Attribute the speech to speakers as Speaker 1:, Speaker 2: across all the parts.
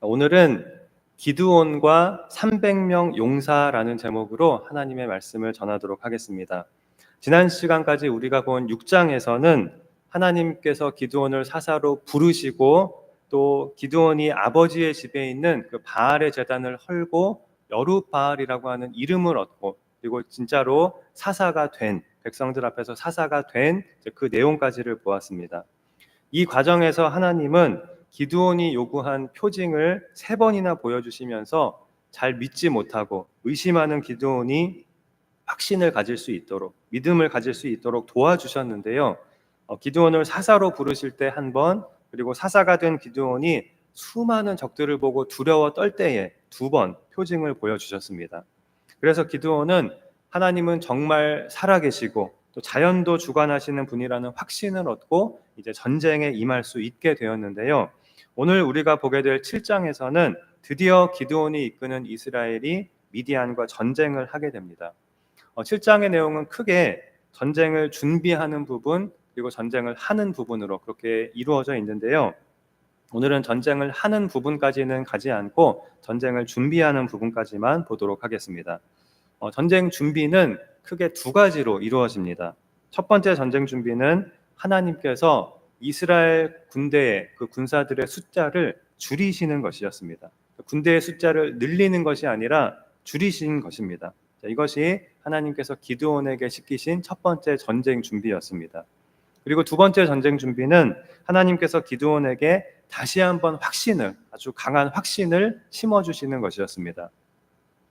Speaker 1: 오늘은 기드온과 300명 용사라는 제목으로 하나님의 말씀을 전하도록 하겠습니다. 지난 시간까지 우리가 본 6장에서는 하나님께서 기드온을 사사로 부르시고 또 기드온이 아버지의 집에 있는 그 바알의 제단을 헐고 여룻바알이라고 하는 이름을 얻고 그리고 진짜로 사사가 된 백성들 앞에서 사사가 된 그 내용까지를 보았습니다. 이 과정에서 하나님은 기드온이 요구한 표징을 3번이나 보여주시면서 잘 믿지 못하고 의심하는 기드온이 확신을 가질 수 있도록, 믿음을 가질 수 있도록 도와주셨는데요. 기드온을 사사로 부르실 때 1번, 그리고 사사가 된 기드온이 수많은 적들을 보고 두려워 떨 때에 2번 표징을 보여주셨습니다. 그래서 기드온은 하나님은 정말 살아계시고 또 자연도 주관하시는 분이라는 확신을 얻고 이제 전쟁에 임할 수 있게 되었는데요. 오늘 우리가 보게 될 7장에서는 드디어 기드온이 이끄는 이스라엘이 미디안과 전쟁을 하게 됩니다. 7장의 내용은 크게 전쟁을 준비하는 부분 그리고 전쟁을 하는 부분으로 그렇게 이루어져 있는데요. 오늘은 전쟁을 하는 부분까지는 가지 않고 전쟁을 준비하는 부분까지만 보도록 하겠습니다. 전쟁 준비는 크게 2가지로 이루어집니다. 첫 번째 전쟁 준비는 하나님께서 이스라엘 군대의 그 군사들의 숫자를 줄이시는 것이었습니다. 군대의 숫자를 늘리는 것이 아니라 줄이신 것입니다. 이것이 하나님께서 기드온에게 시키신 첫 번째 전쟁 준비였습니다. 그리고 2번째 전쟁 준비는 하나님께서 기드온에게 다시 한번 확신을, 아주 강한 확신을 심어주시는 것이었습니다.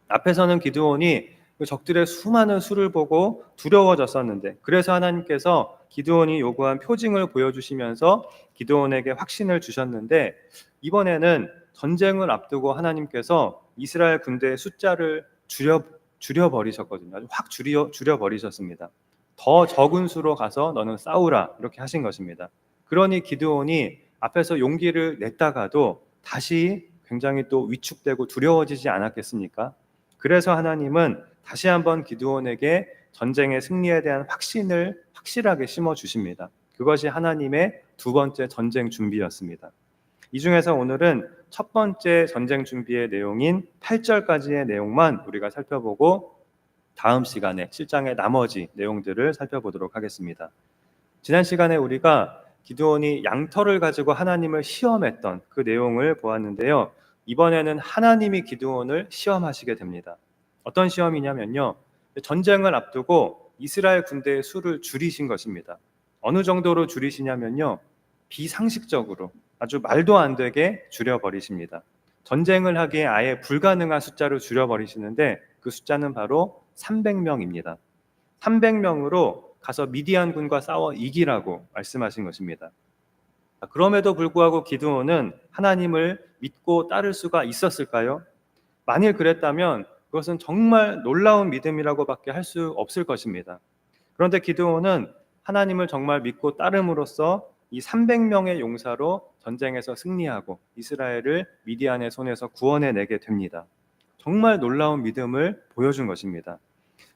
Speaker 1: 앞에서는 기드온이 적들의 수많은 수를 보고 두려워졌었는데, 그래서 하나님께서 기드온이 요구한 표징을 보여주시면서 기드온에게 확신을 주셨는데, 이번에는 전쟁을 앞두고 하나님께서 이스라엘 군대의 숫자를 줄여버리셨거든요. 아주 확 줄여버리셨습니다. 더 적은 수로 가서 너는 싸우라, 이렇게 하신 것입니다. 그러니 기드온이 앞에서 용기를 냈다가도 다시 굉장히 또 위축되고 두려워지지 않았겠습니까? 그래서 하나님은 다시 한번 기드온에게 전쟁의 승리에 대한 확신을 확실하게 심어주십니다. 그것이 하나님의 2번째 전쟁 준비였습니다. 이 중에서 오늘은 첫 번째 전쟁 준비의 내용인 8절까지의 내용만 우리가 살펴보고 다음 시간에 7장의 나머지 내용들을 살펴보도록 하겠습니다. 지난 시간에 우리가 기드온이 양털을 가지고 하나님을 시험했던 그 내용을 보았는데요. 이번에는 하나님이 기드온을 시험하시게 됩니다. 어떤 시험이냐면요. 전쟁을 앞두고 이스라엘 군대의 수를 줄이신 것입니다. 어느 정도로 줄이시냐면요. 비상식적으로 아주 말도 안 되게 줄여버리십니다. 전쟁을 하기에 아예 불가능한 숫자로 줄여버리시는데 그 숫자는 바로 300명입니다. 300명으로 가서 미디안 군과 싸워 이기라고 말씀하신 것입니다. 그럼에도 불구하고 기드온은 하나님을 믿고 따를 수가 있었을까요? 만일 그랬다면 그것은 정말 놀라운 믿음이라고밖에 할 수 없을 것입니다. 그런데 기드온은 하나님을 정말 믿고 따름으로써 이 300명의 용사로 전쟁에서 승리하고 이스라엘을 미디안의 손에서 구원해내게 됩니다. 정말 놀라운 믿음을 보여준 것입니다.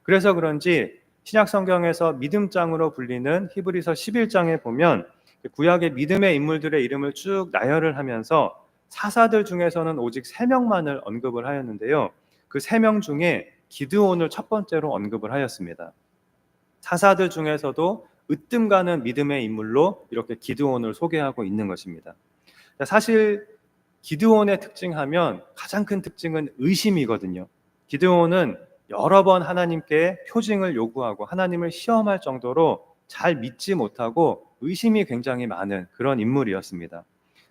Speaker 1: 그래서 그런지 신약 성경에서 믿음장으로 불리는 히브리서 11장에 보면 구약의 믿음의 인물들의 이름을 쭉 나열을 하면서 사사들 중에서는 오직 3명만을 언급을 하였는데요. 그 3명 중에 기드온을 첫 번째로 언급을 하였습니다. 사사들 중에서도 으뜸 가는 믿음의 인물로 이렇게 기드온을 소개하고 있는 것입니다. 사실 기드온의 특징하면 가장 큰 특징은 의심이거든요. 기드온은 여러 번 하나님께 표징을 요구하고 하나님을 시험할 정도로 잘 믿지 못하고 의심이 굉장히 많은 그런 인물이었습니다.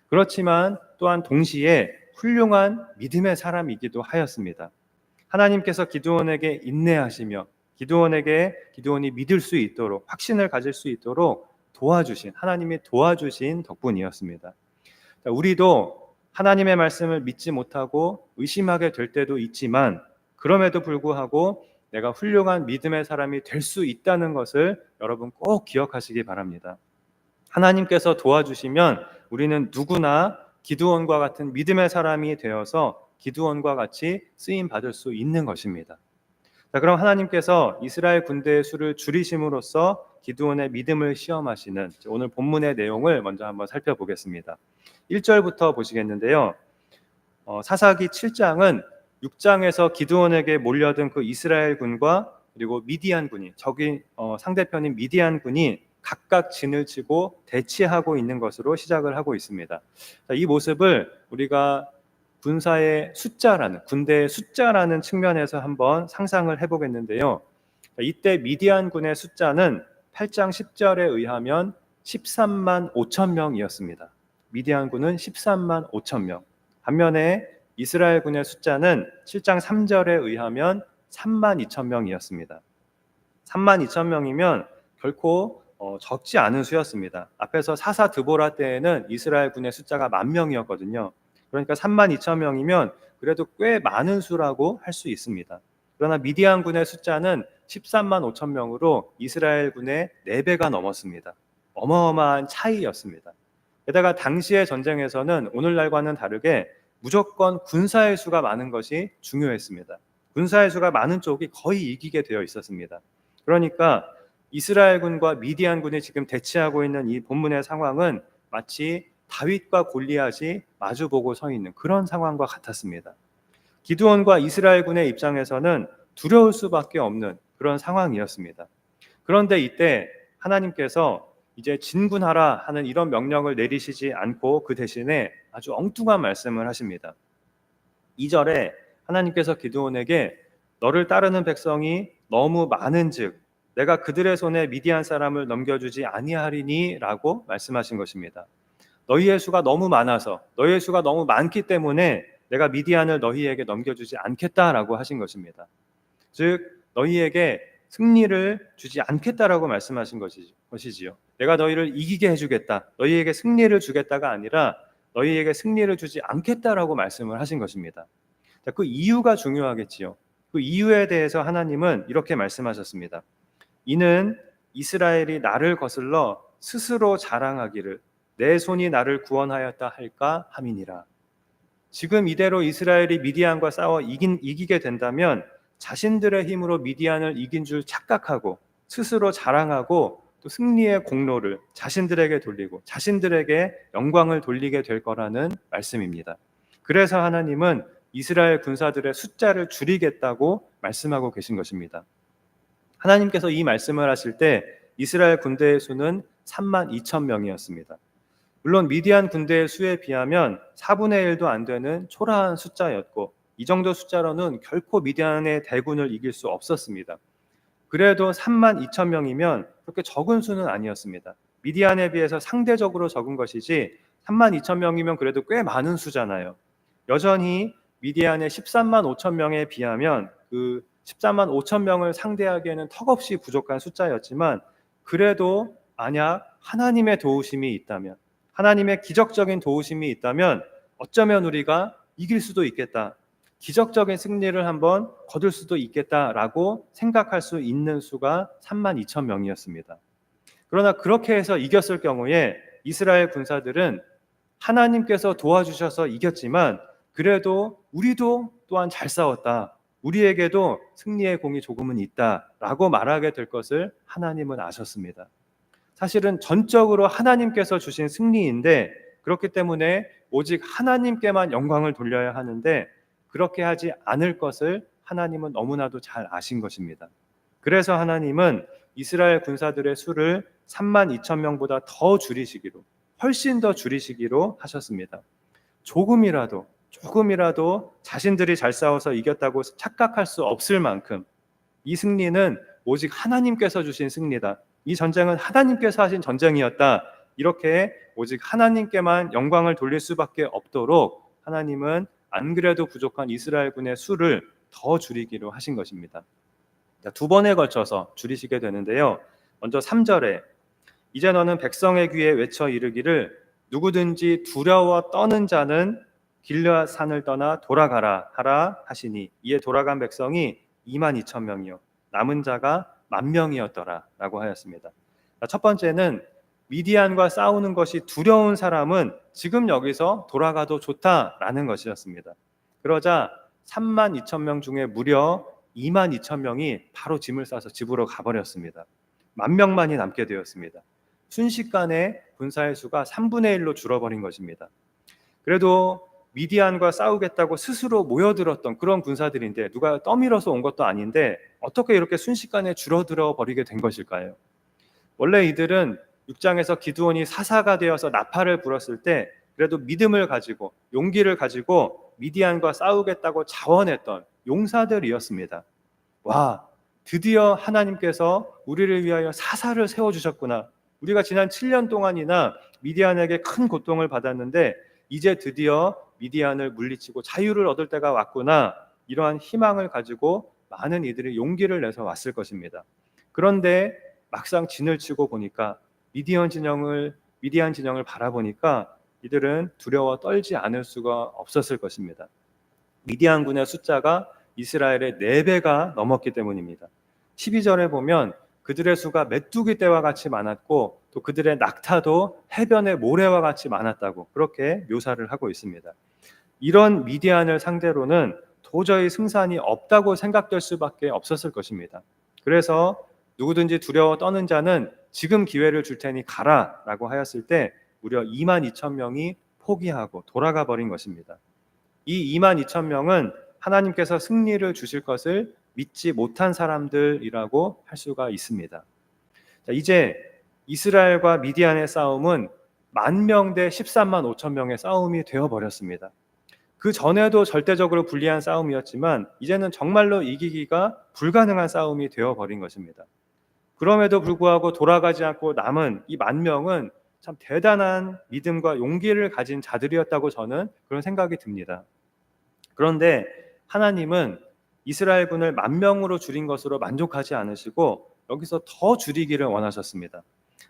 Speaker 1: 그렇지만 또한 동시에 훌륭한 믿음의 사람이기도 하였습니다. 하나님께서 기드온에게 인내하시며 기드온이 믿을 수 있도록 확신을 가질 수 있도록 하나님이 도와주신 덕분이었습니다. 우리도 하나님의 말씀을 믿지 못하고 의심하게 될 때도 있지만 그럼에도 불구하고 내가 훌륭한 믿음의 사람이 될 수 있다는 것을 여러분 꼭 기억하시기 바랍니다. 하나님께서 도와주시면 우리는 누구나 기드온과 같은 믿음의 사람이 되어서 기드온과 같이 쓰임 받을 수 있는 것입니다. 자, 그럼 하나님께서 이스라엘 군대의 수를 줄이심으로써 기드온의 믿음을 시험하시는 오늘 본문의 내용을 먼저 한번 살펴보겠습니다. 1절부터 보시겠는데요. 사사기 7장은 6장에서 기드온에게 몰려든 그 이스라엘 군과 그리고 미디안 군이 상대편인 미디안 군이 각각 진을 치고 대치하고 있는 것으로 시작을 하고 있습니다. 이 모습을 우리가 군대의 숫자라는 측면에서 한번 상상을 해보겠는데요. 이때 미디안 군의 숫자는 8장 10절에 의하면 13만 5천 명이었습니다. 미디안 군은 13만 5천 명. 반면에 이스라엘 군의 숫자는 7장 3절에 의하면 3만 2천 명이었습니다. 3만 2천 명이면 결코 적지 않은 수였습니다. 앞에서 사사 드보라 때에는 이스라엘 군의 숫자가 10,000명이었거든요. 그러니까 3만 2천 명이면 그래도 꽤 많은 수라고 할 수 있습니다. 그러나 미디안 군의 숫자는 13만 5천 명으로 이스라엘 군의 4배가 넘었습니다. 어마어마한 차이였습니다. 게다가 당시의 전쟁에서는 오늘날과는 다르게 무조건 군사의 수가 많은 것이 중요했습니다. 군사의 수가 많은 쪽이 거의 이기게 되어 있었습니다. 그러니까 이스라엘 군과 미디안 군이 지금 대치하고 있는 이 본문의 상황은 마치 다윗과 골리앗이 마주보고 서 있는 그런 상황과 같았습니다. 기드온과 이스라엘 군의 입장에서는 두려울 수밖에 없는 그런 상황이었습니다. 그런데 이때 하나님께서 이제 진군하라 하는 이런 명령을 내리시지 않고 그 대신에 아주 엉뚱한 말씀을 하십니다. 2절에 하나님께서 기드온에게 너를 따르는 백성이 너무 많은즉 내가 그들의 손에 미디안 사람을 넘겨주지 아니하리니 라고 말씀하신 것입니다. 너희의 수가 너무 많아서 너희의 수가 너무 많기 때문에 내가 미디안을 너희에게 넘겨주지 않겠다라고 하신 것입니다. 즉 너희에게 승리를 주지 않겠다라고 말씀하신 것이지요. 내가 너희를 이기게 해주겠다. 너희에게 승리를 주겠다가 아니라 너희에게 승리를 주지 않겠다라고 말씀을 하신 것입니다. 그 이유가 중요하겠지요. 그 이유에 대해서 하나님은 이렇게 말씀하셨습니다. 이는 이스라엘이 나를 거슬러 스스로 자랑하기를 내 손이 나를 구원하였다 할까 함이니라. 지금 이대로 이스라엘이 미디안과 싸워 이기게 된다면 자신들의 힘으로 미디안을 이긴 줄 착각하고 스스로 자랑하고 또 승리의 공로를 자신들에게 돌리고 자신들에게 영광을 돌리게 될 거라는 말씀입니다. 그래서 하나님은 이스라엘 군사들의 숫자를 줄이겠다고 말씀하고 계신 것입니다. 하나님께서 이 말씀을 하실 때 이스라엘 군대의 수는 3만 2천 명이었습니다. 물론 미디안 군대의 수에 비하면 4분의 1도 안 되는 초라한 숫자였고 이 정도 숫자로는 결코 미디안의 대군을 이길 수 없었습니다. 그래도 3만 2천 명이면 그렇게 적은 수는 아니었습니다. 미디안에 비해서 상대적으로 적은 것이지 3만 2천 명이면 그래도 꽤 많은 수잖아요. 여전히 미디안의 13만 5천 명에 비하면 그 13만 5천 명을 상대하기에는 턱없이 부족한 숫자였지만 그래도 만약 하나님의 도우심이 있다면 하나님의 기적적인 도우심이 있다면 어쩌면 우리가 이길 수도 있겠다. 기적적인 승리를 한번 거둘 수도 있겠다라고 생각할 수 있는 수가 3만 2천 명이었습니다. 그러나 그렇게 해서 이겼을 경우에 이스라엘 군사들은 하나님께서 도와주셔서 이겼지만 그래도 우리도 또한 잘 싸웠다. 우리에게도 승리의 공이 조금은 있다라고 말하게 될 것을 하나님은 아셨습니다. 사실은 전적으로 하나님께서 주신 승리인데 그렇기 때문에 오직 하나님께만 영광을 돌려야 하는데 그렇게 하지 않을 것을 하나님은 너무나도 잘 아신 것입니다. 그래서 하나님은 이스라엘 군사들의 수를 3만 2천 명보다 더 줄이시기로 훨씬 더 줄이시기로 하셨습니다. 조금이라도 자신들이 잘 싸워서 이겼다고 착각할 수 없을 만큼 이 승리는 오직 하나님께서 주신 승리다. 이 전쟁은 하나님께서 하신 전쟁이었다. 이렇게 오직 하나님께만 영광을 돌릴 수밖에 없도록 하나님은 안 그래도 부족한 이스라엘군의 수를 더 줄이기로 하신 것입니다. 두 번에 걸쳐서 줄이시게 되는데요. 먼저 3절에 이제 너는 백성의 귀에 외쳐 이르기를 누구든지 두려워 떠는 자는 길르앗 산을 떠나 돌아가라 하라 하시니 이에 돌아간 백성이 2만 2천 명이요 남은 자가 10,000명이었더라 라고 하였습니다. 첫 번째는 미디안과 싸우는 것이 두려운 사람은 지금 여기서 돌아가도 좋다라는 것이었습니다. 그러자 3만 2천 명 중에 무려 2만 2천 명이 바로 짐을 싸서 집으로 가버렸습니다. 10,000명만이 남게 되었습니다. 순식간에 군사의 수가 3분의 1로 줄어버린 것입니다. 그래도 미디안과 싸우겠다고 스스로 모여들었던 그런 군사들인데 누가 떠밀어서 온 것도 아닌데 어떻게 이렇게 순식간에 줄어들어 버리게 된 것일까요? 원래 이들은 6장에서 기드온이 사사가 되어서 나팔을 불었을 때 그래도 믿음을 가지고 용기를 가지고 미디안과 싸우겠다고 자원했던 용사들이었습니다. 와, 드디어 하나님께서 우리를 위하여 사사를 세워주셨구나. 우리가 지난 7년 동안이나 미디안에게 큰 고통을 받았는데 이제 드디어 미디안을 물리치고 자유를 얻을 때가 왔구나. 이러한 희망을 가지고 많은 이들이 용기를 내서 왔을 것입니다. 그런데 막상 진을 치고 보니까 미디안 진영을 바라보니까 이들은 두려워 떨지 않을 수가 없었을 것입니다. 미디안군의 숫자가 이스라엘의 4배가 넘었기 때문입니다. 12절에 보면 그들의 수가 메뚜기 떼와 같이 많았고 또 그들의 낙타도 해변의 모래와 같이 많았다고 그렇게 묘사를 하고 있습니다. 이런 미디안을 상대로는 도저히 승산이 없다고 생각될 수밖에 없었을 것입니다. 그래서 누구든지 두려워 떠는 자는 지금 기회를 줄 테니 가라 라고 하였을 때 무려 2만 2천 명이 포기하고 돌아가 버린 것입니다. 이 2만 2천 명은 하나님께서 승리를 주실 것을 믿지 못한 사람들이라고 할 수가 있습니다. 자, 이제 이스라엘과 미디안의 싸움은 10,000명 대 13만 5천 명의 싸움이 되어버렸습니다. 그 전에도 절대적으로 불리한 싸움이었지만 이제는 정말로 이기기가 불가능한 싸움이 되어버린 것입니다. 그럼에도 불구하고 돌아가지 않고 남은 이 10,000명은 참 대단한 믿음과 용기를 가진 자들이었다고 저는 그런 생각이 듭니다. 그런데 하나님은 이스라엘군을 10,000명으로 줄인 것으로 만족하지 않으시고 여기서 더 줄이기를 원하셨습니다.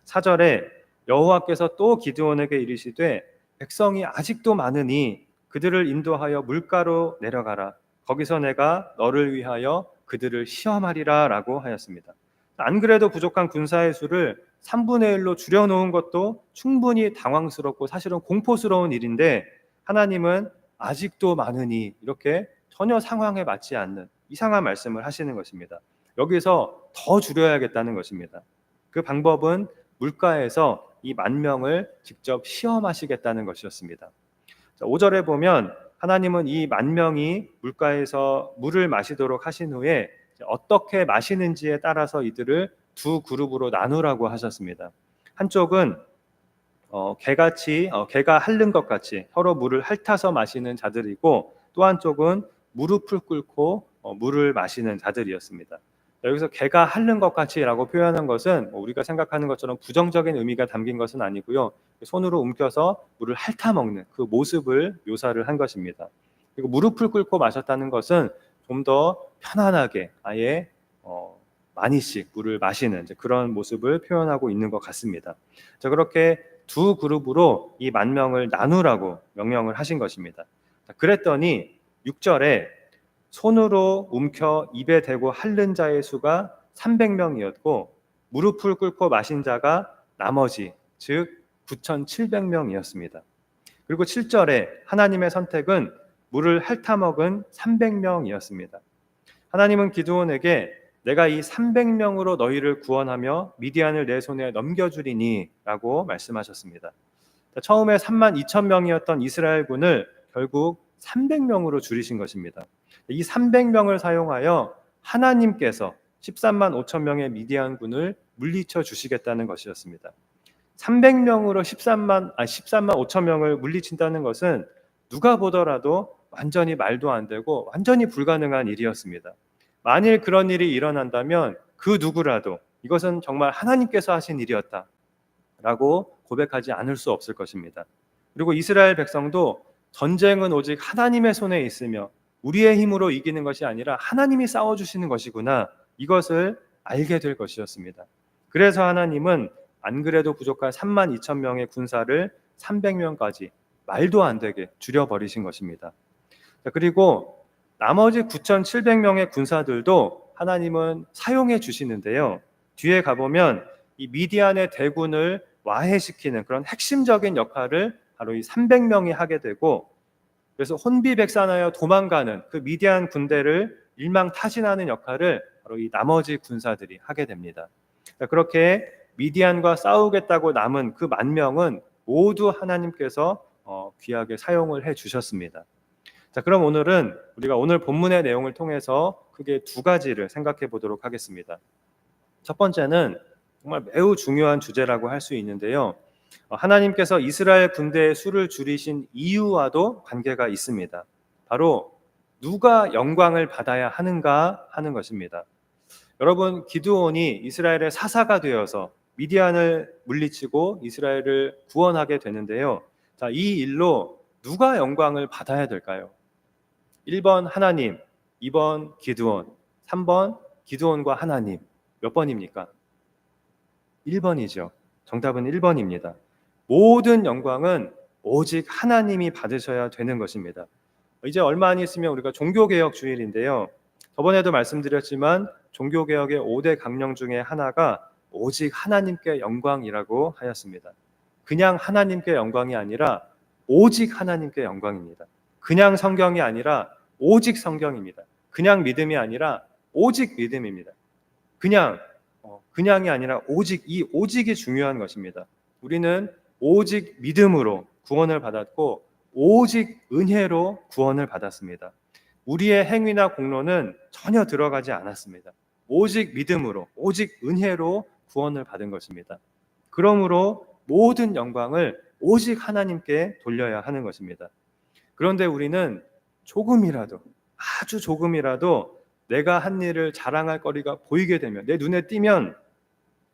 Speaker 1: 4절에 여호와께서 또 기드온에게 이르시되 백성이 아직도 많으니 그들을 인도하여 물가로 내려가라. 거기서 내가 너를 위하여 그들을 시험하리라 라고 하였습니다. 안 그래도 부족한 군사의 수를 3분의 1로 줄여놓은 것도 충분히 당황스럽고 사실은 공포스러운 일인데 하나님은 아직도 많으니 이렇게 전혀 상황에 맞지 않는 이상한 말씀을 하시는 것입니다. 여기서 더 줄여야겠다는 것입니다. 그 방법은 물가에서 이 10,000명을 직접 시험하시겠다는 것이었습니다. 5절에 보면 하나님은 이 10,000명이 물가에서 물을 마시도록 하신 후에 어떻게 마시는지에 따라서 이들을 두 그룹으로 나누라고 하셨습니다. 한쪽은 개가 핥는 것 같이 서로 물을 핥아서 마시는 자들이고 또 한쪽은 무릎을 꿇고 물을 마시는 자들이었습니다. 여기서 개가 핥는 것 같이라고 표현한 것은 우리가 생각하는 것처럼 부정적인 의미가 담긴 것은 아니고요. 손으로 움켜서 물을 핥아 먹는 그 모습을 묘사를 한 것입니다. 그리고 무릎을 꿇고 마셨다는 것은 좀 더 편안하게 아예 많이씩 물을 마시는 그런 모습을 표현하고 있는 것 같습니다. 자, 그렇게 두 그룹으로 이 10,000명을 나누라고 명령을 하신 것입니다. 그랬더니 6절에 손으로 움켜 입에 대고 핥는 자의 수가 300명이었고 무릎을 꿇고 마신 자가 나머지 즉 9,700명이었습니다. 그리고 7절에 하나님의 선택은 물을 핥아먹은 300명이었습니다. 하나님은 기드온에게 내가 이 300명으로 너희를 구원하며 미디안을 내 손에 넘겨주리니 라고 말씀하셨습니다. 처음에 32,000명이었던 이스라엘군을 결국 300명으로 줄이신 것입니다. 이 300명을 사용하여 하나님께서 13만 5천 명의 미디안군을 물리쳐 주시겠다는 것이었습니다. 300명으로 13만 5천 명을 물리친다는 것은 누가 보더라도 완전히 말도 안 되고 완전히 불가능한 일이었습니다. 만일 그런 일이 일어난다면 그 누구라도 이것은 정말 하나님께서 하신 일이었다 라고 고백하지 않을 수 없을 것입니다. 그리고 이스라엘 백성도 전쟁은 오직 하나님의 손에 있으며 우리의 힘으로 이기는 것이 아니라 하나님이 싸워주시는 것이구나 이것을 알게 될 것이었습니다. 그래서 하나님은 안 그래도 부족한 3만 2천 명의 군사를 300명까지 말도 안 되게 줄여버리신 것입니다. 그리고 나머지 9,700명의 군사들도 하나님은 사용해 주시는데요. 뒤에 가보면 이 미디안의 대군을 와해시키는 그런 핵심적인 역할을 바로 이 300명이 하게 되고 그래서 혼비백산하여 도망가는 그 미디안 군대를 일망타진하는 역할을 바로 이 나머지 군사들이 하게 됩니다. 그렇게 미디안과 싸우겠다고 남은 그 10,000명은 모두 하나님께서 귀하게 사용을 해 주셨습니다. 자, 그럼 오늘은 우리가 오늘 본문의 내용을 통해서 크게 두 가지를 생각해 보도록 하겠습니다. 첫 번째는 정말 매우 중요한 주제라고 할 수 있는데요. 하나님께서 이스라엘 군대의 수를 줄이신 이유와도 관계가 있습니다. 바로 누가 영광을 받아야 하는가 하는 것입니다. 여러분, 기드온이 이스라엘의 사사가 되어서 미디안을 물리치고 이스라엘을 구원하게 되는데요. 자, 이 일로 누가 영광을 받아야 될까요? 1번 하나님, 2번 기드온, 3번 기드온과 하나님. 몇 번입니까? 1번이죠. 정답은 1번입니다. 모든 영광은 오직 하나님이 받으셔야 되는 것입니다. 이제 얼마 안 있으면 우리가 종교개혁 주일인데요. 저번에도 말씀드렸지만 종교개혁의 5대 강령 중에 하나가 오직 하나님께 영광이라고 하였습니다. 그냥 하나님께 영광이 아니라 오직 하나님께 영광입니다. 그냥 성경이 아니라 오직 성경입니다. 그냥 믿음이 아니라 오직 믿음입니다. 그냥이 아니라 오직, 이 오직이 중요한 것입니다. 우리는 오직 믿음으로 구원을 받았고 오직 은혜로 구원을 받았습니다. 우리의 행위나 공로는 전혀 들어가지 않았습니다. 오직 믿음으로, 오직 은혜로 구원을 받은 것입니다. 그러므로 모든 영광을 오직 하나님께 돌려야 하는 것입니다. 그런데 우리는 조금이라도, 아주 조금이라도 내가 한 일을 자랑할 거리가 보이게 되면, 내 눈에 띄면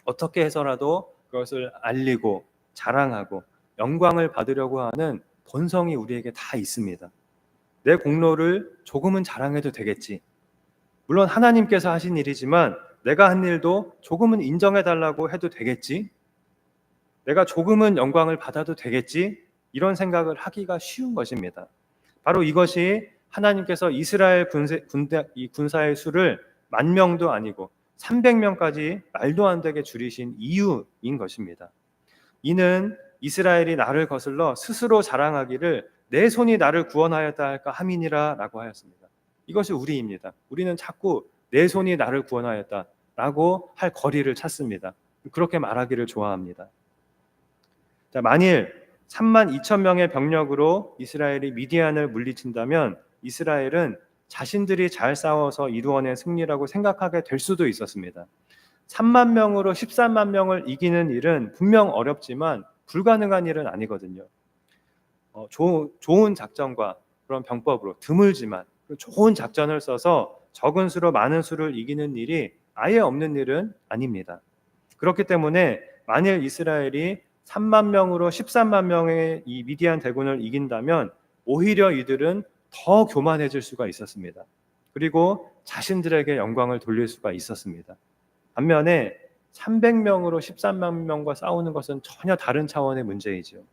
Speaker 1: 어떻게 해서라도 그것을 알리고 자랑하고 영광을 받으려고 하는 본성이 우리에게 다 있습니다. 내 공로를 조금은 자랑해도 되겠지. 물론 하나님께서 하신 일이지만 내가 한 일도 조금은 인정해달라고 해도 되겠지. 내가 조금은 영광을 받아도 되겠지. 이런 생각을 하기가 쉬운 것입니다. 바로 이것이 하나님께서 이스라엘 군사의 수를 10,000명도 아니고 300명까지 말도 안 되게 줄이신 이유인 것입니다. 이는 이스라엘이 나를 거슬러 스스로 자랑하기를 내 손이 나를 구원하였다 할까 함이니라 라고 하였습니다. 이것이 우리입니다. 우리는 자꾸 내 손이 나를 구원하였다 라고 할 거리를 찾습니다. 그렇게 말하기를 좋아합니다. 자, 만일 32,000명의 병력으로 이스라엘이 미디안을 물리친다면 이스라엘은 자신들이 잘 싸워서 이루어낸 승리라고 생각하게 될 수도 있었습니다. 3만 명으로 13만 명을 이기는 일은 분명 어렵지만 불가능한 일은 아니거든요. 좋은 작전과 그런 병법으로 드물지만 좋은 작전을 써서 적은 수로 많은 수를 이기는 일이 아예 없는 일은 아닙니다. 그렇기 때문에 만일 이스라엘이 3만 명으로 13만 명의 이 미디안 대군을 이긴다면 오히려 이들은 더 교만해질 수가 있었습니다. 그리고 자신들에게 영광을 돌릴 수가 있었습니다. 반면에 300명으로 13만 명과 싸우는 것은 전혀 다른 차원의 문제이죠.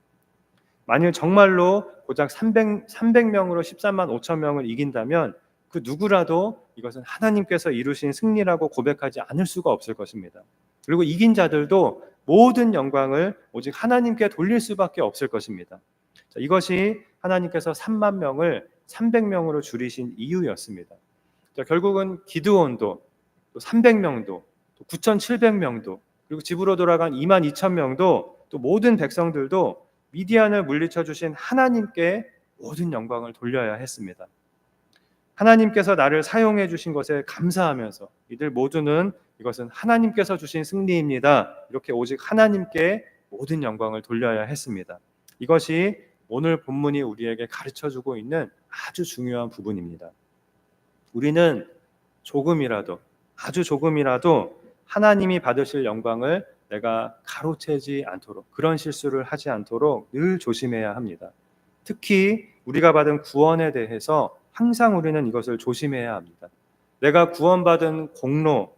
Speaker 1: 만일 정말로 고작 300명으로 13만 5천 명을 이긴다면 그 누구라도 이것은 하나님께서 이루신 승리라고 고백하지 않을 수가 없을 것입니다. 그리고 이긴 자들도 모든 영광을 오직 하나님께 돌릴 수밖에 없을 것입니다. 자, 이것이 하나님께서 3만 명을 300명으로 줄이신 이유였습니다. 자, 결국은 기드온도 또 300명도 또 9,700명도 그리고 집으로 돌아간 22,000명도 또 모든 백성들도 미디안을 물리쳐 주신 하나님께 모든 영광을 돌려야 했습니다. 하나님께서 나를 사용해 주신 것에 감사하면서 이들 모두는 이것은 하나님께서 주신 승리입니다. 이렇게 오직 하나님께 모든 영광을 돌려야 했습니다. 이것이 오늘 본문이 우리에게 가르쳐주고 있는 아주 중요한 부분입니다. 우리는 조금이라도, 아주 조금이라도 하나님이 받으실 영광을 내가 가로채지 않도록, 그런 실수를 하지 않도록 늘 조심해야 합니다. 특히 우리가 받은 구원에 대해서 항상 우리는 이것을 조심해야 합니다. 내가 구원받은 공로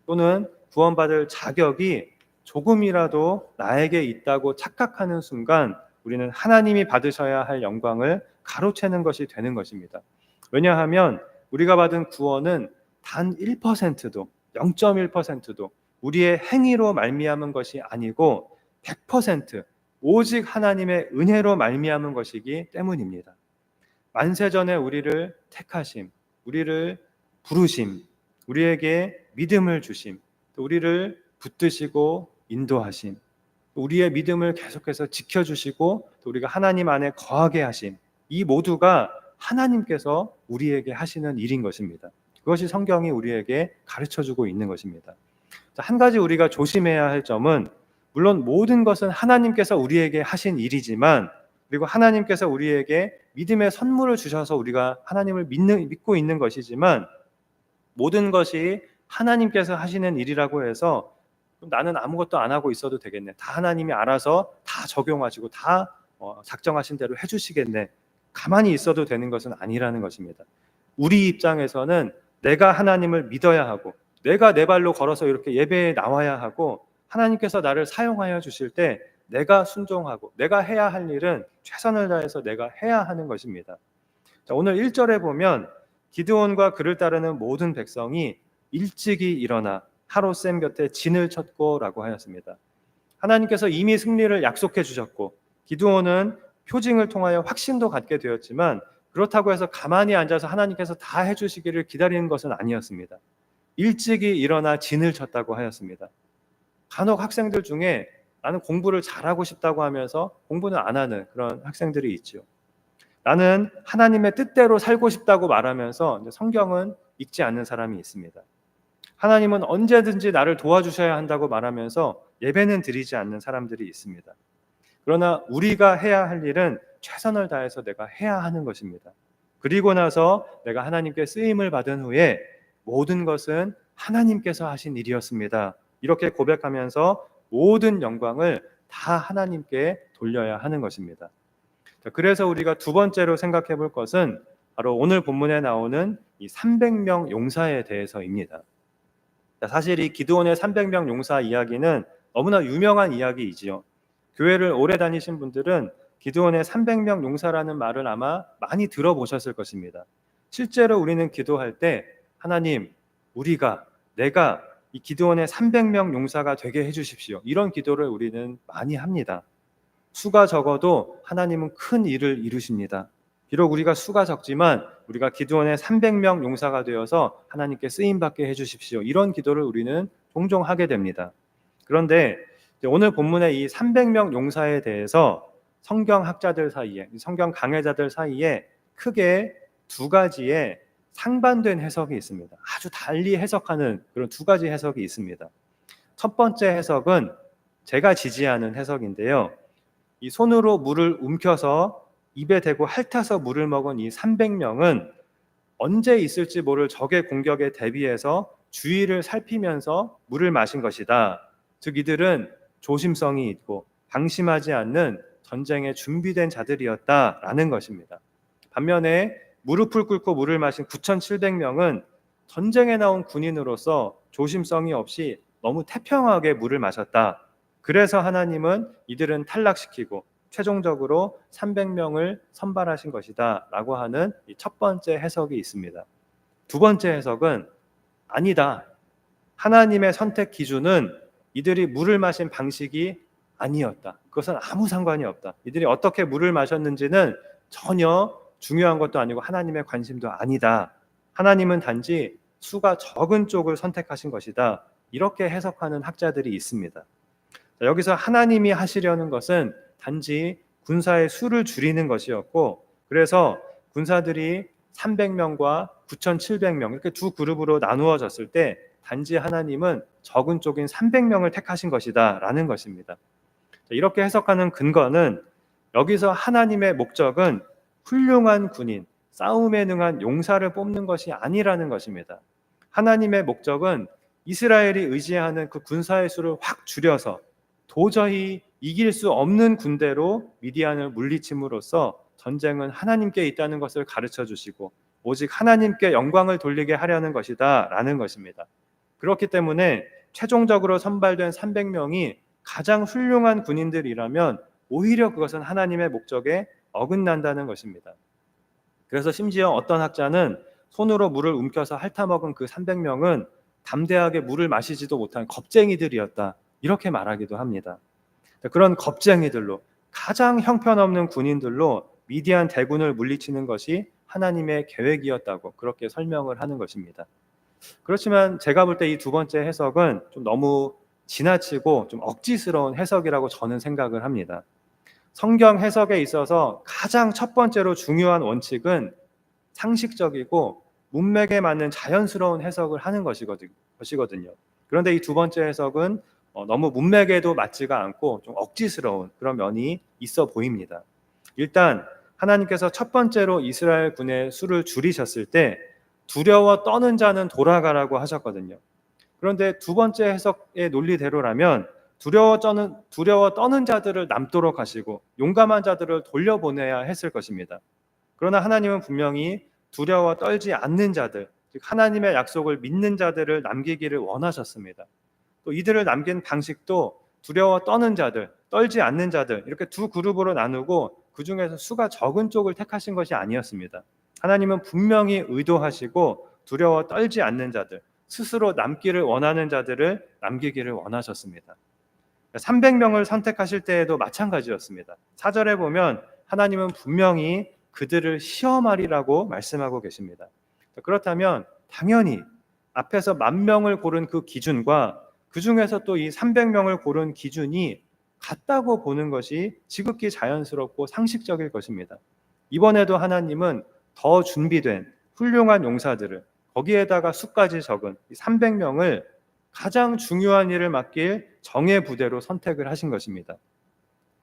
Speaker 1: 또는 구원받을 자격이 조금이라도 나에게 있다고 착각하는 순간 우리는 하나님이 받으셔야 할 영광을 가로채는 것이 되는 것입니다. 왜냐하면 우리가 받은 구원은 단 1%도 0.1%도 우리의 행위로 말미암은 것이 아니고 100% 오직 하나님의 은혜로 말미암은 것이기 때문입니다. 만세전에 우리를 택하심, 우리를 부르심, 우리에게 믿음을 주심, 또 우리를 붙드시고 인도하심, 우리의 믿음을 계속해서 지켜주시고 또 우리가 하나님 안에 거하게 하심, 이 모두가 하나님께서 우리에게 하시는 일인 것입니다. 그것이 성경이 우리에게 가르쳐주고 있는 것입니다. 한 가지 우리가 조심해야 할 점은, 물론 모든 것은 하나님께서 우리에게 하신 일이지만, 그리고 하나님께서 우리에게 믿음의 선물을 주셔서 우리가 하나님을 믿고 있는 것이지만, 모든 것이 하나님께서 하시는 일이라고 해서 나는 아무것도 안 하고 있어도 되겠네, 다 하나님이 알아서 다 적용하시고 다 작정하신 대로 해주시겠네, 가만히 있어도 되는 것은 아니라는 것입니다. 우리 입장에서는 내가 하나님을 믿어야 하고, 내가 내 발로 걸어서 이렇게 예배에 나와야 하고, 하나님께서 나를 사용하여 주실 때 내가 순종하고 내가 해야 할 일은 최선을 다해서 내가 해야 하는 것입니다. 자, 오늘 1절에 보면 기드온과 그를 따르는 모든 백성이 일찍이 일어나 하롯셈 곁에 진을 쳤고 라고 하였습니다. 하나님께서 이미 승리를 약속해 주셨고, 기드온은 표징을 통하여 확신도 갖게 되었지만, 그렇다고 해서 가만히 앉아서 하나님께서 다 해주시기를 기다리는 것은 아니었습니다. 일찍이 일어나 진을 쳤다고 하였습니다. 간혹 학생들 중에 나는 공부를 잘하고 싶다고 하면서 공부는 안 하는 그런 학생들이 있죠. 나는 하나님의 뜻대로 살고 싶다고 말하면서 성경은 읽지 않는 사람이 있습니다. 하나님은 언제든지 나를 도와주셔야 한다고 말하면서 예배는 드리지 않는 사람들이 있습니다. 그러나 우리가 해야 할 일은 최선을 다해서 내가 해야 하는 것입니다. 그리고 나서 내가 하나님께 쓰임을 받은 후에 모든 것은 하나님께서 하신 일이었습니다, 이렇게 고백하면서 모든 영광을 다 하나님께 돌려야 하는 것입니다. 그래서 우리가 두 번째로 생각해 볼 것은 바로 오늘 본문에 나오는 이 300명 용사에 대해서입니다. 사실 이 기드온의 300명 용사 이야기는 너무나 유명한 이야기이지요. 교회를 오래 다니신 분들은 기드온의 300명 용사라는 말을 아마 많이 들어보셨을 것입니다. 실제로 우리는 기도할 때 하나님, 내가 이 기드온의 300명 용사가 되게 해주십시오, 이런 기도를 우리는 많이 합니다. 수가 적어도 하나님은 큰 일을 이루십니다. 비록 우리가 수가 적지만 우리가 기드온의 300명 용사가 되어서 하나님께 쓰임받게 해주십시오, 이런 기도를 우리는 종종 하게 됩니다. 그런데 오늘 본문의 이 300명 용사에 대해서 성경학자들 사이에, 성경 강해자들 사이에 크게 두 가지의 상반된 해석이 있습니다. 아주 달리 해석하는 그런 두 가지 해석이 있습니다. 첫 번째 해석은 제가 지지하는 해석인데요. 이 손으로 물을 움켜서 입에 대고 핥아서 물을 먹은 이 300명은 언제 있을지 모를 적의 공격에 대비해서 주위를 살피면서 물을 마신 것이다. 즉 이들은 조심성이 있고 방심하지 않는 전쟁에 준비된 자들이었다라는 것입니다. 반면에 무릎을 꿇고 물을 마신 9,700명은 전쟁에 나온 군인으로서 조심성이 없이 너무 태평하게 물을 마셨다. 그래서 하나님은 이들은 탈락시키고 최종적으로 300명을 선발하신 것이다 라고 하는 이 첫 번째 해석이 있습니다. 두 번째 해석은 아니다, 하나님의 선택 기준은 이들이 물을 마신 방식이 아니었다, 그것은 아무 상관이 없다, 이들이 어떻게 물을 마셨는지는 전혀 중요한 것도 아니고 하나님의 관심도 아니다, 하나님은 단지 수가 적은 쪽을 선택하신 것이다, 이렇게 해석하는 학자들이 있습니다. 여기서 하나님이 하시려는 것은 단지 군사의 수를 줄이는 것이었고, 그래서 군사들이 300명과 9,700명 이렇게 두 그룹으로 나누어졌을 때 단지 하나님은 적은 쪽인 300명을 택하신 것이다 라는 것입니다. 이렇게 해석하는 근거는 여기서 하나님의 목적은 훌륭한 군인, 싸움에 능한 용사를 뽑는 것이 아니라는 것입니다. 하나님의 목적은 이스라엘이 의지하는 그 군사의 수를 확 줄여서 도저히 이길 수 없는 군대로 미디안을 물리침으로써 전쟁은 하나님께 있다는 것을 가르쳐 주시고 오직 하나님께 영광을 돌리게 하려는 것이다 라는 것입니다. 그렇기 때문에 최종적으로 선발된 300명이 가장 훌륭한 군인들이라면 오히려 그것은 하나님의 목적에 어긋난다는 것입니다. 그래서 심지어 어떤 학자는 손으로 물을 움켜서 핥아먹은 그 300명은 담대하게 물을 마시지도 못한 겁쟁이들이었다, 이렇게 말하기도 합니다. 그런 겁쟁이들로, 가장 형편없는 군인들로 미디안 대군을 물리치는 것이 하나님의 계획이었다고 그렇게 설명을 하는 것입니다. 그렇지만 제가 볼 때 이 두 번째 해석은 좀 너무 지나치고 좀 억지스러운 해석이라고 저는 생각을 합니다. 성경 해석에 있어서 가장 첫 번째로 중요한 원칙은 상식적이고 문맥에 맞는 자연스러운 해석을 하는 것이거든요. 그런데 이 두 번째 해석은 너무 문맥에도 맞지가 않고 좀 억지스러운 그런 면이 있어 보입니다. 일단 하나님께서 첫 번째로 이스라엘 군의 수를 줄이셨을 때 두려워 떠는 자는 돌아가라고 하셨거든요. 그런데 두 번째 해석의 논리대로라면 두려워 떠는 자들을 남도록 하시고 용감한 자들을 돌려보내야 했을 것입니다. 그러나 하나님은 분명히 두려워 떨지 않는 자들, 즉 하나님의 약속을 믿는 자들을 남기기를 원하셨습니다. 또 이들을 남긴 방식도 두려워 떠는 자들, 떨지 않는 자들 이렇게 두 그룹으로 나누고 그 중에서 수가 적은 쪽을 택하신 것이 아니었습니다. 하나님은 분명히 의도하시고 두려워 떨지 않는 자들, 스스로 남기를 원하는 자들을 남기기를 원하셨습니다. 300명을 선택하실 때에도 마찬가지였습니다. 4절에 보면 하나님은 분명히 그들을 시험하리라고 말씀하고 계십니다. 그렇다면 당연히 앞에서 10,000명을 고른 그 기준과 그 중에서 또 이 300명을 고른 기준이 같다고 보는 것이 지극히 자연스럽고 상식적일 것입니다. 이번에도 하나님은 더 준비된 훌륭한 용사들을 거기에다가 수까지 적은 300명을 가장 중요한 일을 맡길 정예 부대로 선택을 하신 것입니다.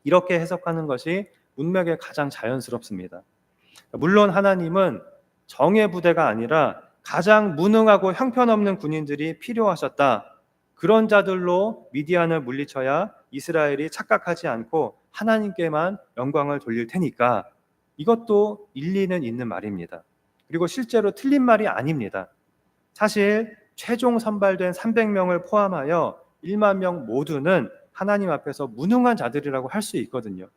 Speaker 1: 이렇게 해석하는 것이 문맥에 가장 자연스럽습니다. 물론 하나님은 정예 부대가 아니라 가장 무능하고 형편없는 군인들이 필요하셨다. 그런 자들로 미디안을 물리쳐야 이스라엘이 착각하지 않고 하나님께만 영광을 돌릴 테니까 이것도 일리는 있는 말입니다. 그리고 실제로 틀린 말이 아닙니다. 사실 최종 선발된 300명을 포함하여 10,000명 모두는 하나님 앞에서 무능한 자들이라고 할 수 있거든요.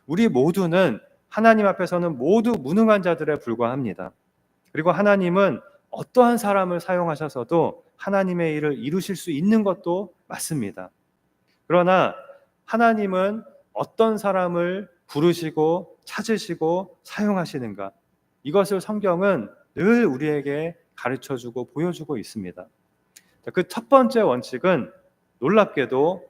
Speaker 1: 우리 모두는 하나님 앞에서는 모두 무능한 자들에 불과합니다. 그리고 하나님은 어떠한 사람을 사용하셔서도 하나님의 일을 이루실 수 있는 것도 맞습니다. 그러나 하나님은 어떤 사람을 부르시고 찾으시고 사용하시는가? 이것을 성경은 늘 우리에게 가르쳐주고 보여주고 있습니다. 그 첫 번째 원칙은 놀랍게도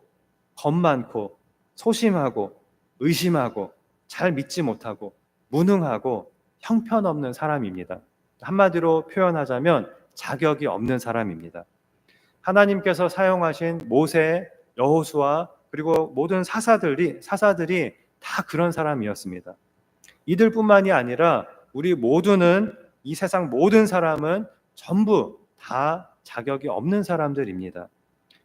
Speaker 1: 겁 많고 소심하고 의심하고 잘 믿지 못하고 무능하고 형편없는 사람입니다. 한마디로 표현하자면 자격이 없는 사람입니다. 하나님께서 사용하신 모세, 여호수아 그리고 모든 사사들이 다 그런 사람이었습니다. 이들뿐만이 아니라 우리 모두는 이 세상 모든 사람은 전부 다 자격이 없는 사람들입니다.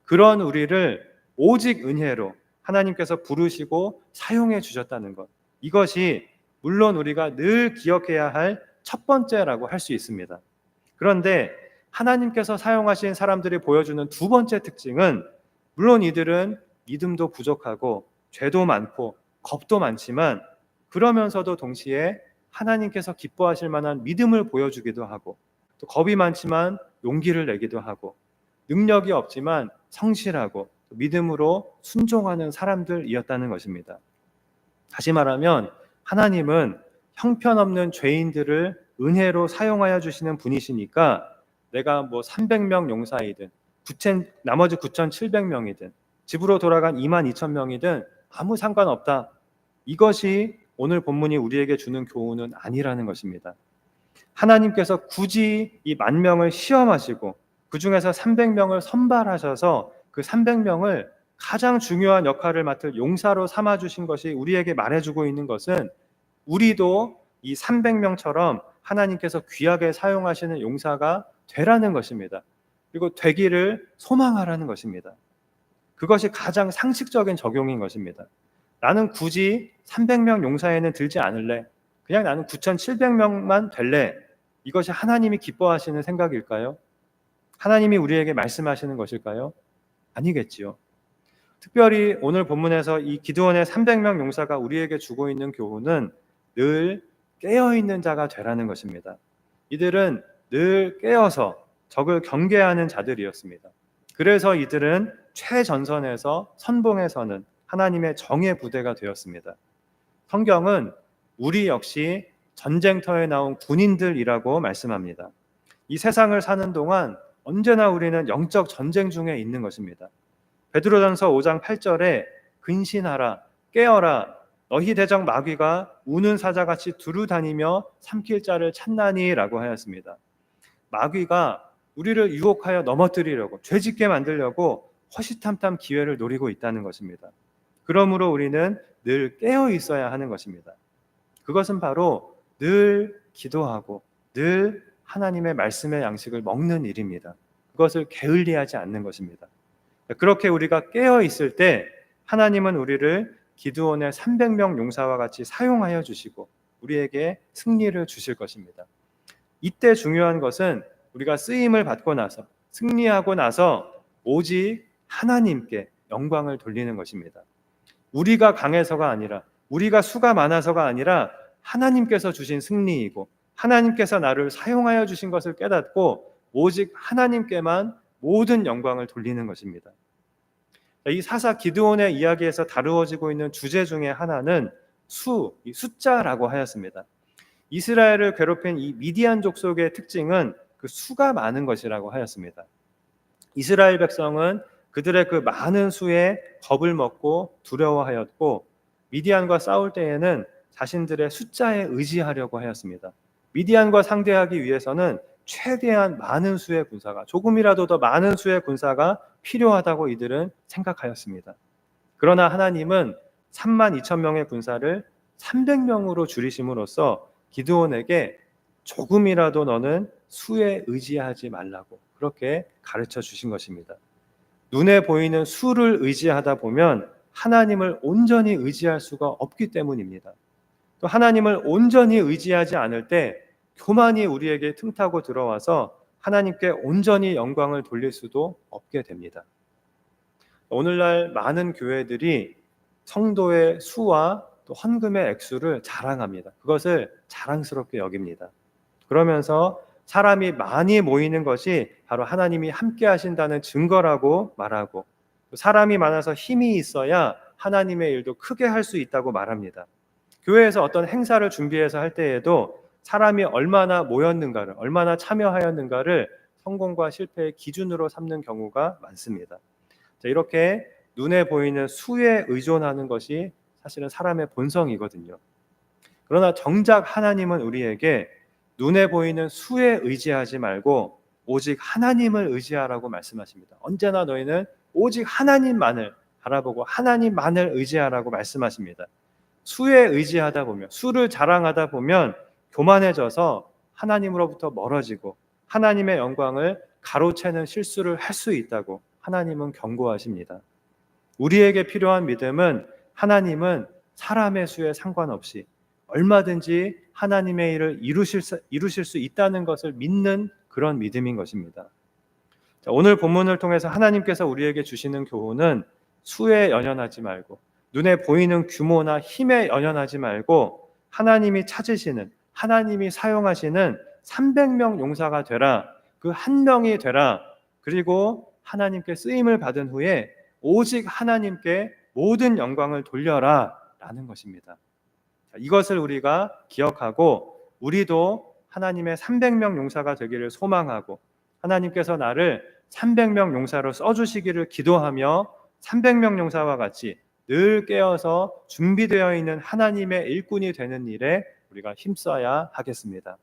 Speaker 1: 그런 우리를 오직 은혜로 하나님께서 부르시고 사용해 주셨다는 것. 이것이 물론 우리가 늘 기억해야 할 첫 번째라고 할 수 있습니다. 그런데 하나님께서 사용하신 사람들이 보여주는 두 번째 특징은 물론 이들은 믿음도 부족하고 죄도 많고 겁도 많지만 그러면서도 동시에 하나님께서 기뻐하실 만한 믿음을 보여주기도 하고 또 겁이 많지만 용기를 내기도 하고 능력이 없지만 성실하고 믿음으로 순종하는 사람들이었다는 것입니다. 다시 말하면 하나님은 형편없는 죄인들을 은혜로 사용하여 주시는 분이시니까 내가 300명 용사이든 나머지 9,700명이든 집으로 돌아간 22,000명이든 아무 상관없다. 이것이 오늘 본문이 우리에게 주는 교훈은 아니라는 것입니다. 하나님께서 굳이 이 10,000명을 시험하시고 그 중에서 300명을 선발하셔서 그 300명을 가장 중요한 역할을 맡을 용사로 삼아주신 것이 우리에게 말해주고 있는 것은 우리도 이 300명처럼 하나님께서 귀하게 사용하시는 용사가 되라는 것입니다. 그리고 되기를 소망하라는 것입니다. 그것이 가장 상식적인 적용인 것입니다. 나는 굳이 300명 용사에는 들지 않을래. 그냥 나는 9,700명만 될래. 이것이 하나님이 기뻐하시는 생각일까요? 하나님이 우리에게 말씀하시는 것일까요? 아니겠지요. 특별히 오늘 본문에서 이 기드온의 300명 용사가 우리에게 주고 있는 교훈은 늘 깨어있는 자가 되라는 것입니다. 이들은 늘 깨어서 적을 경계하는 자들이었습니다. 그래서 이들은 최전선에서 선봉에 서는 하나님의 정예 부대가 되었습니다. 성경은 우리 역시 전쟁터에 나온 군인들이라고 말씀합니다. 이 세상을 사는 동안 언제나 우리는 영적 전쟁 중에 있는 것입니다. 베드로전서 5장 8절에 근신하라 깨어라 너희 대적 마귀가 우는 사자같이 두루 다니며 삼킬 자를 찾나니라고 하였습니다. 마귀가 우리를 유혹하여 넘어뜨리려고 죄짓게 만들려고 허시탐탐 기회를 노리고 있다는 것입니다. 그러므로 우리는 늘 깨어 있어야 하는 것입니다. 그것은 바로 늘 기도하고 늘 하나님의 말씀의 양식을 먹는 일입니다. 그것을 게을리하지 않는 것입니다. 그렇게 우리가 깨어 있을 때 하나님은 우리를 기드온의 300명 용사와 같이 사용하여 주시고 우리에게 승리를 주실 것입니다. 이때 중요한 것은 우리가 쓰임을 받고 나서 승리하고 나서 오직 하나님께 영광을 돌리는 것입니다. 우리가 강해서가 아니라 우리가 수가 많아서가 아니라 하나님께서 주신 승리이고 하나님께서 나를 사용하여 주신 것을 깨닫고 오직 하나님께만 모든 영광을 돌리는 것입니다. 이 사사 기드온의 이야기에서 다루어지고 있는 주제 중에 하나는 숫자라고 하였습니다. 이스라엘을 괴롭힌 이 미디안 족속의 특징은 그 수가 많은 것이라고 하였습니다. 이스라엘 백성은 그들의 그 많은 수에 겁을 먹고 두려워하였고 미디안과 싸울 때에는 자신들의 숫자에 의지하려고 하였습니다. 미디안과 상대하기 위해서는 최대한 많은 수의 군사가 조금이라도 더 많은 수의 군사가 필요하다고 이들은 생각하였습니다. 그러나 하나님은 32,000명의 군사를 300명으로 줄이심으로써 기드온에게 조금이라도 너는 수에 의지하지 말라고 그렇게 가르쳐 주신 것입니다. 눈에 보이는 수를 의지하다 보면 하나님을 온전히 의지할 수가 없기 때문입니다. 또 하나님을 온전히 의지하지 않을 때 교만이 우리에게 틈타고 들어와서 하나님께 온전히 영광을 돌릴 수도 없게 됩니다. 오늘날 많은 교회들이 성도의 수와 또 헌금의 액수를 자랑합니다. 그것을 자랑스럽게 여깁니다. 그러면서 사람이 많이 모이는 것이 바로 하나님이 함께 하신다는 증거라고 말하고 사람이 많아서 힘이 있어야 하나님의 일도 크게 할 수 있다고 말합니다. 교회에서 어떤 행사를 준비해서 할 때에도 사람이 얼마나 모였는가를, 얼마나 참여하였는가를 성공과 실패의 기준으로 삼는 경우가 많습니다. 이렇게 눈에 보이는 수에 의존하는 것이 사실은 사람의 본성이거든요. 그러나 정작 하나님은 우리에게 눈에 보이는 수에 의지하지 말고 오직 하나님을 의지하라고 말씀하십니다. 언제나 너희는 오직 하나님만을 바라보고 하나님만을 의지하라고 말씀하십니다. 수에 의지하다 보면, 수를 자랑하다 보면 교만해져서 하나님으로부터 멀어지고 하나님의 영광을 가로채는 실수를 할 수 있다고 하나님은 경고하십니다. 우리에게 필요한 믿음은 하나님은 사람의 수에 상관없이 얼마든지 하나님의 일을 이루실 수 있다는 것을 믿는 그런 믿음인 것입니다. 오늘 본문을 통해서 하나님께서 우리에게 주시는 교훈은 수에 연연하지 말고 눈에 보이는 규모나 힘에 연연하지 말고 하나님이 찾으시는 하나님이 사용하시는 300명 용사가 되라. 그 한 명이 되라. 그리고 하나님께 쓰임을 받은 후에 오직 하나님께 모든 영광을 돌려라 라는 것입니다. 이것을 우리가 기억하고 우리도 하나님의 300명 용사가 되기를 소망하고 하나님께서 나를 300명 용사로 써주시기를 기도하며 300명 용사와 같이 늘 깨어서 준비되어 있는 하나님의 일꾼이 되는 일에 우리가 힘써야 하겠습니다.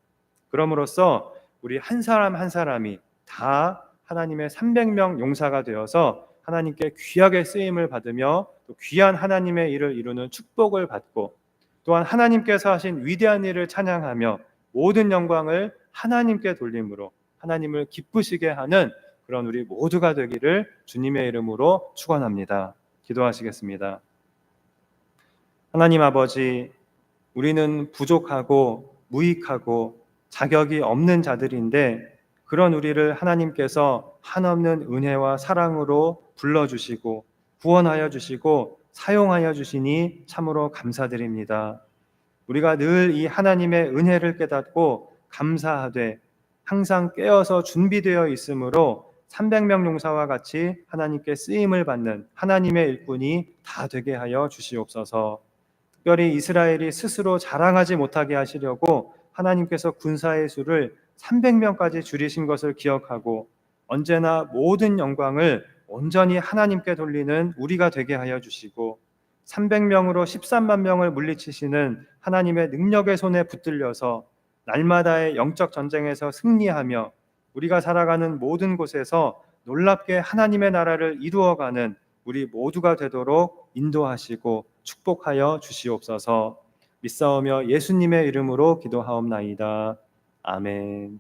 Speaker 1: 그럼으로써 우리 한 사람 한 사람이 다 하나님의 300명 용사가 되어서 하나님께 귀하게 쓰임을 받으며 또 귀한 하나님의 일을 이루는 축복을 받고 또한 하나님께서 하신 위대한 일을 찬양하며 모든 영광을 하나님께 돌림으로 하나님을 기쁘시게 하는 그런 우리 모두가 되기를 주님의 이름으로 축원합니다. 기도하시겠습니다. 하나님 아버지, 우리는 부족하고 무익하고 자격이 없는 자들인데 그런 우리를 하나님께서 한없는 은혜와 사랑으로 불러주시고 구원하여 주시고 사용하여 주시니 참으로 감사드립니다. 우리가 늘 이 하나님의 은혜를 깨닫고 감사하되 항상 깨어서 준비되어 있으므로 300명 용사와 같이 하나님께 쓰임을 받는 하나님의 일꾼이 다 되게 하여 주시옵소서. 특별히 이스라엘이 스스로 자랑하지 못하게 하시려고 하나님께서 군사의 수를 300명까지 줄이신 것을 기억하고 언제나 모든 영광을 온전히 하나님께 돌리는 우리가 되게 하여 주시고 300명으로 13만 명을 물리치시는 하나님의 능력의 손에 붙들려서 날마다의 영적 전쟁에서 승리하며 우리가 살아가는 모든 곳에서 놀랍게 하나님의 나라를 이루어가는 우리 모두가 되도록 인도하시고 축복하여 주시옵소서. 믿사오며 예수님의 이름으로 기도하옵나이다. 아멘.